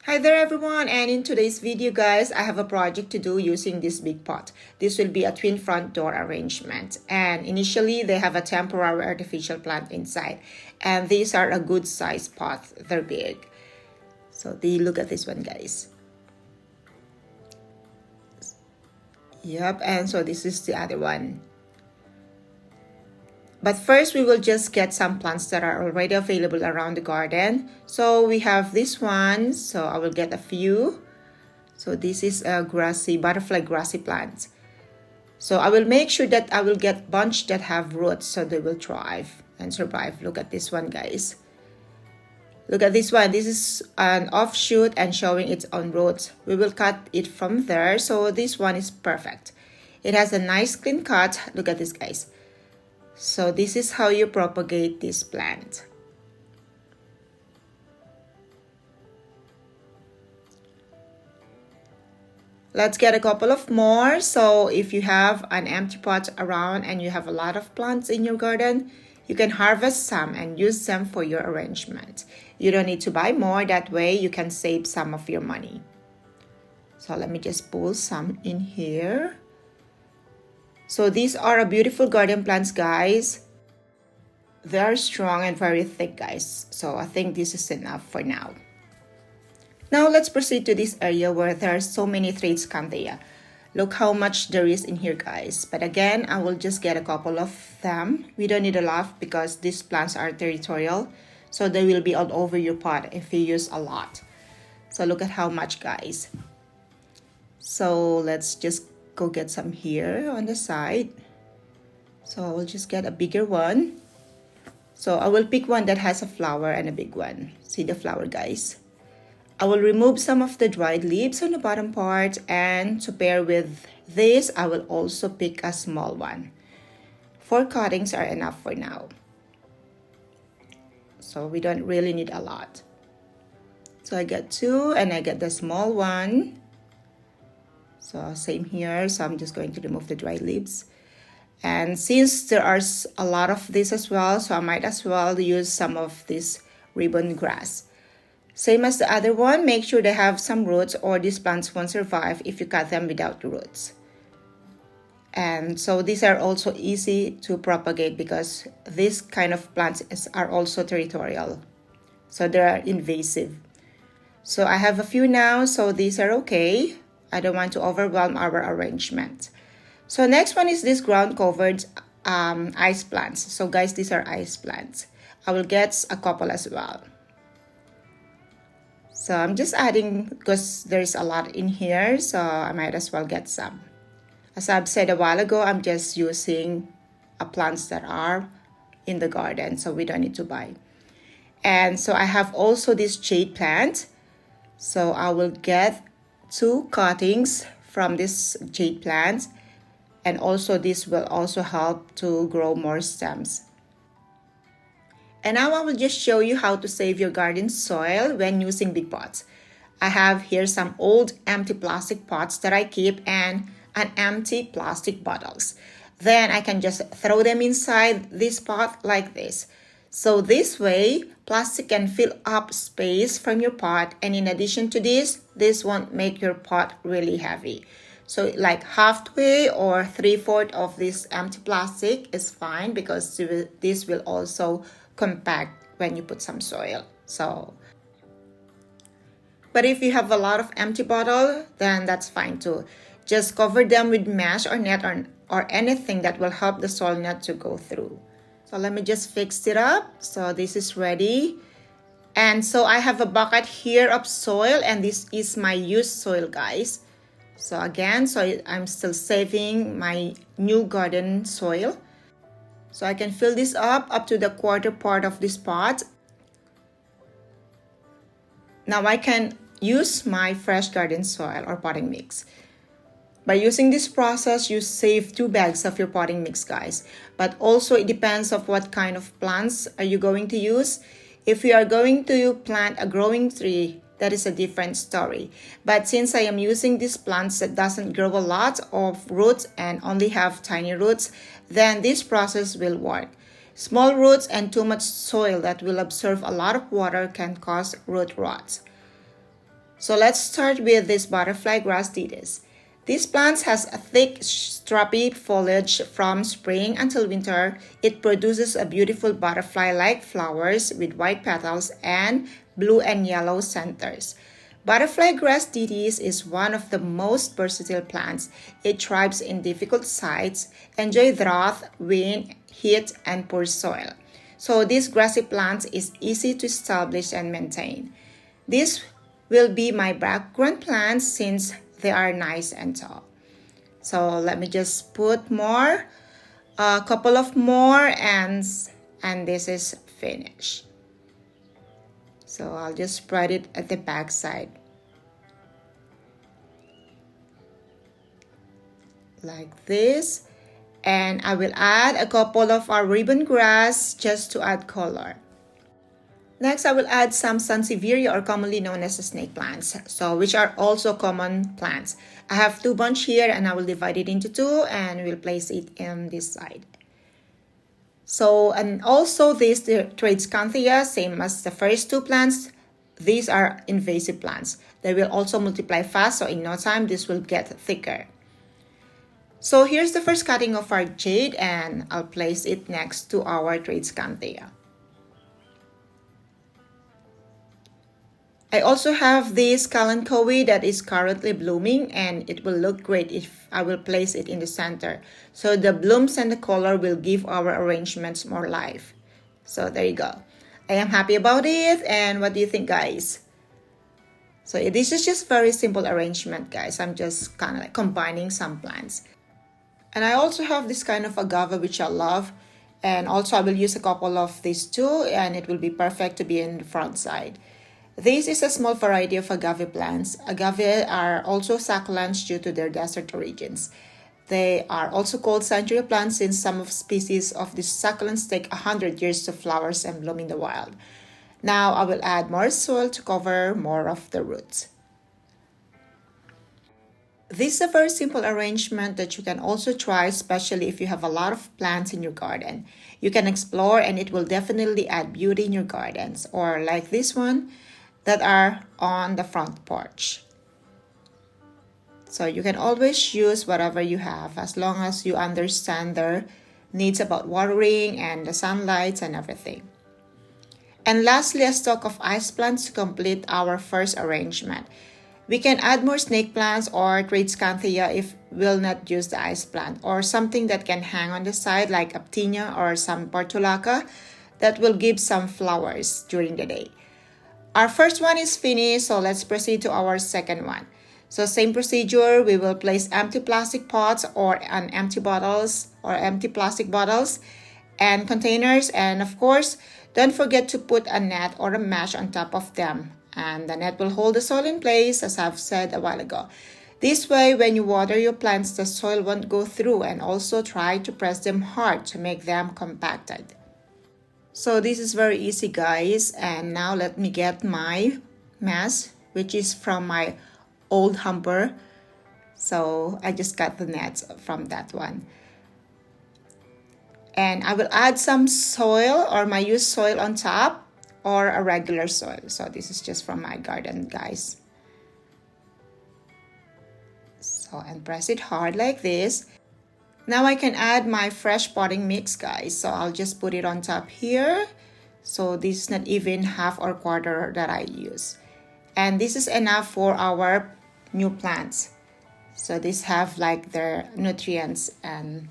Hi there everyone, and in today's video guys, I have a project to do using this big pot. This will be a twin front door arrangement, and initially they have a temporary artificial plant inside, and these are a good size pot. They're big. So look at this one guys. Yep, and so this is the other one. But first, we will just get some plants that are already available around the garden. So we have this one. So I will get a few. So this is a butterfly grassy plant. So I will make sure that I will get bunch that have roots so they will thrive and survive. Look at this one, guys. Look at this one. This is an offshoot and showing its own roots. We will cut it from there. So this one is perfect. It has a nice clean cut. Look at this, guys. So this is how you propagate this plant. Let's get a couple of more. So if you have an empty pot around and you have a lot of plants in your garden, you can harvest some and use them for your arrangement. You don't need to buy more. That way you can save some of your money. So let me just pull some in here. So these are a beautiful garden plants, guys. They are strong and very thick, guys. So I think this is enough for now. Now let's proceed to this area where there are so many Tradescantia. Look how much there is in here, guys. But again, I will just get a couple of them. We don't need a lot because these plants are territorial. So they will be all over your pot if you use a lot. So look at how much, guys. So let's just go get some here on the side. So I will just get a bigger one. So I will pick one that has a flower and a big one. See the flower, guys. I will remove some of the dried leaves on the bottom part, and to pair with this, I will also pick a small one. 4 cuttings are enough for now. So we don't really need a lot. So I get 2 and I get the small one. So same here, so I'm just going to remove the dry leaves. And since there are a lot of this as well, so I might as well use some of this ribbon grass. Same as the other one, make sure they have some roots or these plants won't survive if you cut them without roots. And so these are also easy to propagate because this kind of plants are also territorial. So they are invasive. So I have a few now, so these are okay. I don't want to overwhelm our arrangement. So next one is this ground covered ice plants. So guys, these are ice plants. I will get a couple as well. So I'm just adding because there's a lot in here, so I might as well get some. As I've said a while ago, I'm just using plants that are in the garden, so we don't need to buy. And so I have also this jade plant. So I will get 2 cuttings from this jade plant, and also this will also help to grow more stems. And now I will just show you how to save your garden soil when using big pots. I have here some old empty plastic pots that I keep and an empty plastic bottles. Then I can just throw them inside this pot like this. So this way, plastic can fill up space from your pot, and in addition to this won't make your pot really heavy. So like halfway or 3/4 of this empty plastic is fine because this will also compact when you put some soil. But if you have a lot of empty bottle, then that's fine too. Just cover them with mesh or net or anything that will help the soil not to go through. So let me just fix it up. So this is ready. And so I have a bucket here of soil, and this is my used soil, guys. So again, I'm still saving my new garden soil. So I can fill this up to the 1/4 part of this pot. Now I can use my fresh garden soil or potting mix. By using this process, you save 2 bags of your potting mix, guys. But also it depends of what kind of plants are you going to use. If you are going to plant a growing tree, that is a different story. But since I am using these plants that doesn't grow a lot of roots and only have tiny roots, then this process will work. Small roots and too much soil that will absorb a lot of water can cause root rot. So let's start with this butterfly grass didis. This plant has a thick, strappy foliage from spring until winter. It produces a beautiful butterfly-like flowers with white petals and blue and yellow centers. Butterfly grass didis is one of the most versatile plants. It thrives in difficult sites, enjoys drought, wind, heat, and poor soil. So this grassy plant is easy to establish and maintain. This will be my background plants since they are nice and tall. So let me just put more, a couple of more ends, and this is finished. So I'll just spread it at the back side. Like this. And I will add a couple of our ribbon grass just to add color. Next, I will add some sansevieria, or commonly known as snake plants, which are also common plants. I have 2 bunch here and I will divide it into 2 and we'll place it in this side. So, and also these Tradescantia, same as the first 2 plants, these are invasive plants. They will also multiply fast, so in no time this will get thicker. So here's the first cutting of our jade and I'll place it next to our Tradescantia. I also have this kalanchoe that is currently blooming, and it will look great if I will place it in the center. So the blooms and the color will give our arrangements more life. So there you go. I am happy about it, and what do you think, guys? So this is just very simple arrangement, guys. I'm just kind of like combining some plants. And I also have this kind of agave which I love, and also I will use a couple of these too, and it will be perfect to be in the front side. This is a small variety of agave plants. Agave are also succulents due to their desert origins. They are also called century plants since some of species of these succulents take 100 years to flowers and bloom in the wild. Now I will add more soil to cover more of the roots. This is a very simple arrangement that you can also try, especially if you have a lot of plants in your garden. You can explore and it will definitely add beauty in your gardens, or like this one, that are on the front porch. So you can always use whatever you have as long as you understand their needs about watering and the sunlight and everything. And lastly, a stalk of ice plants to complete our first arrangement. We can add more snake plants or Tradescantia if we'll not use the ice plant, or something that can hang on the side like Aptinia or some Portulaca that will give some flowers during the day. Our first one is finished, so let's proceed to our second one. So same procedure, we will place empty plastic pots or empty bottles or empty plastic bottles and containers, and of course, don't forget to put a net or a mesh on top of them, and the net will hold the soil in place, as I've said a while ago. This way, when you water your plants, the soil won't go through, and also try to press them hard to make them compacted. So this is very easy, guys, and now let me get my mess, which is from my old hamper. So I just got the nets from that one. And I will add some soil or my used soil on top, or a regular soil. So this is just from my garden, guys. So, and press it hard like this. Now I can add my fresh potting mix, guys. So I'll just put it on top here. So this is not even half or quarter that I use. And this is enough for our new plants. So these have like their nutrients and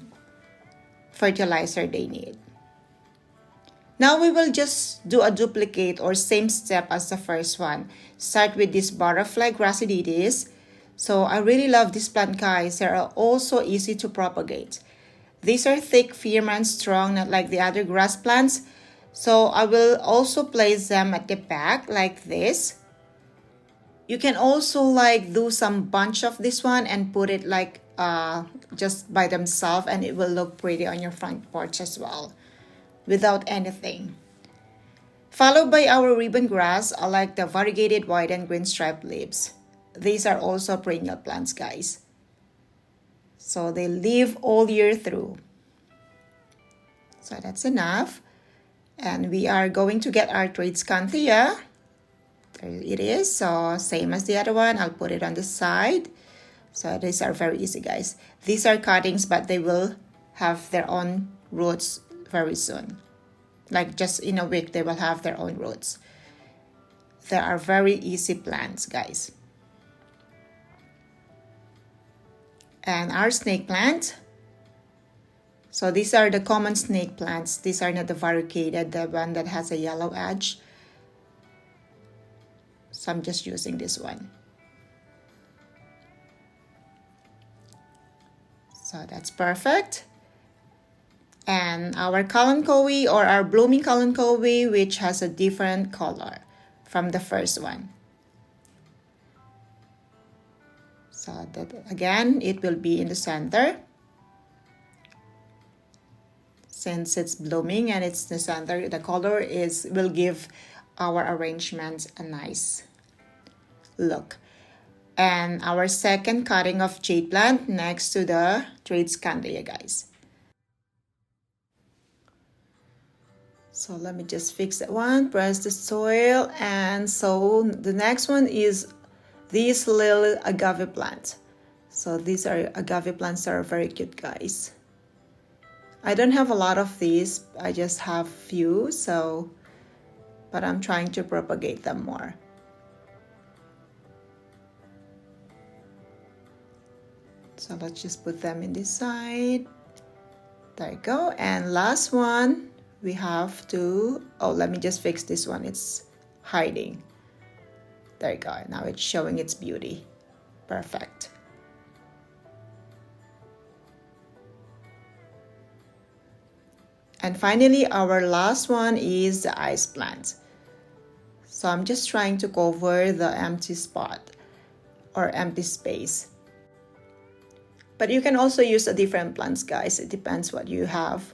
fertilizer they need. Now we will just do a duplicate or same step as the first one. Start with this butterfly gracilidis. So I really love this plant, guys. They are also easy to propagate. These are thick, firm, and strong, not like the other grass plants. So I will also place them at the back like this. You can also like do some bunch of this one and put it like just by themselves, and it will look pretty on your front porch as well without anything. Followed by our ribbon grass, I like the variegated white and green striped leaves. These are also perennial plants, guys. So they live all year through. So that's enough. And we are going to get our Tradescantia. There it is. So same as the other one, I'll put it on the side. So these are very easy, guys. These are cuttings, but they will have their own roots very soon. Like just in a week, they will have their own roots. They are very easy plants, guys. And our snake plant. So these are the common snake plants. These are not the variegated, the one that has a yellow edge. So I'm just using this one. So that's perfect. And our kalanchoe, or our blooming kalanchoe, which has a different color from the first one. So that again, it will be in the center. Since it's blooming and it's the center, the color will give our arrangement a nice look. And our second cutting of jade plant next to the Tradescantia, guys. So let me just fix that one, press the soil. And so the next one is these little agave plants. So these are agave plants that are very cute, guys. I don't have a lot of these, I just have few, but I'm trying to propagate them more. So let's just put them in this side. There you go. And last one, we have to, let me just fix this one. It's hiding. There you go. Now it's showing its beauty. Perfect. And finally, our last one is the Iceplant. So I'm just trying to cover the empty spot or empty space. But you can also use a different plants, guys. It depends what you have.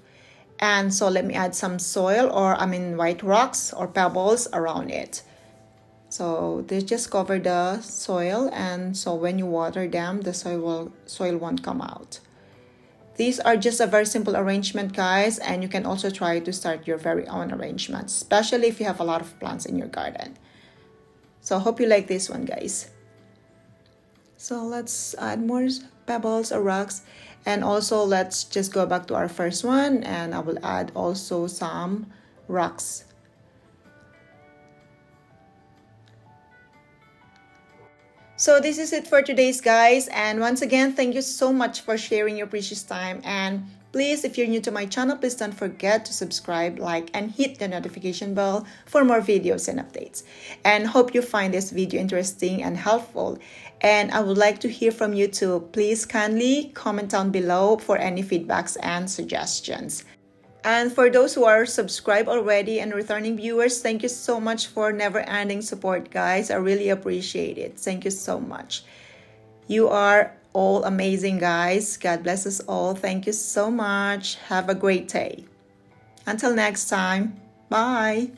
And so let me add some soil, or white rocks or pebbles around it. So they just cover the soil, and so when you water them, the soil won't come out. These are just a very simple arrangement, guys, and you can also try to start your very own arrangements, especially if you have a lot of plants in your garden. So I hope you like this one, guys. So let's add more pebbles or rocks, and also let's just go back to our first one, and I will add also some rocks. So this is it for today's, guys, and once again, thank you so much for sharing your precious time. And please, if you're new to my channel, please don't forget to subscribe, like, and hit the notification bell for more videos and updates. And hope you find this video interesting and helpful. And I would like to hear from you too. Please kindly comment down below for any feedbacks and suggestions. And for those who are subscribed already and returning viewers, thank you so much for never-ending support, guys. I really appreciate it. Thank you so much. You are all amazing, guys. God bless us all. Thank you so much. Have a great day. Until next time. Bye.